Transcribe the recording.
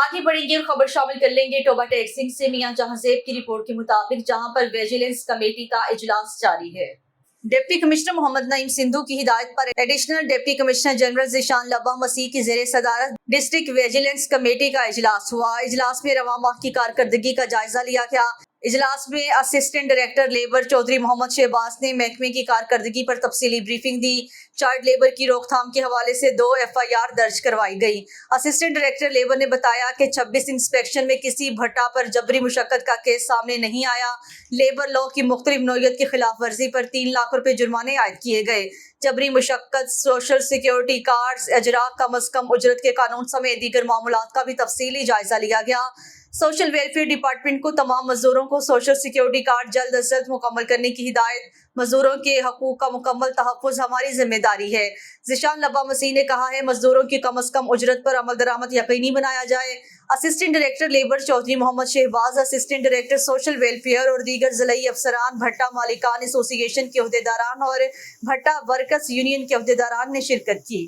आगे बढ़ेंगे और खबर शामिल कर लेंगे टोबा टैक्सिंग से। मियां जहांजेब की रिपोर्ट के मुताबिक जहां पर विजिलेंस कमेटी का इजलास जारी है, डिप्टी कमिश्नर मोहम्मद नईम सिंधु की हिदायत पर additional deputy commissioner general Zeeshan लबा मसीह की ज़ेरे सदारत डिस्ट्रिक्ट विजिलेंस कमेटी का इजलास हुआ। इजलास में रवा माह की कारकर्दगी का जायजा लिया गया। इजलास में assistant director labour Chaudhry Muhammad Shahbaz ने महकमे की कारकर्दगी पर तफसीली ब्रीफिंग दी। चाइल्ड लेबर की रोकथाम के हवाले से 2 FIR दर्ज करवाई गई। असिस्टेंट डायरेक्टर लेबर ने बताया कि 26 इंस्पेक्शन में किसी भट्टा पर जबरी मुशक्कत का केस सामने नहीं आया। लेबर लॉ की मुख्तलिफ नौयत की खिलाफ वर्जी पर 3 लाख रुपए जुर्माने आयद किए गए। जबरी मुशक्कत, सोशल सिक्योरिटी कार्ड्स, अजरा, कम अज कम उजरत के कानून समेत दीगर मामलात का भी तफसीली जायजा लिया गया। सोशल वेलफेयर डिपार्टमेंट को तमाम मजदूरों को सोशल सिक्योरिटी कार्ड जल्द अज जल्द मुकम्मल करने की हिदायत। मजदूरों के हकूक का मुकम्मल तहफ़्फ़ुज़ हमारी जिम्मेदारी है। ज़ीशान लबा मसीह ने कहा है, मजदूरों की कम अज कम उजरत पर अमल दरामद यकीनी बनाया जाए। Assistant director labour Chaudhry Muhammad Shahbaz, assistant director social welfare और दीगर ज़िलाई अफसरान, भट्टा मालिकान एसोसिएशन के अहदेदारान और भट्टा वर्कर्स यूनियन के अहदेदारान ने शिरकत की।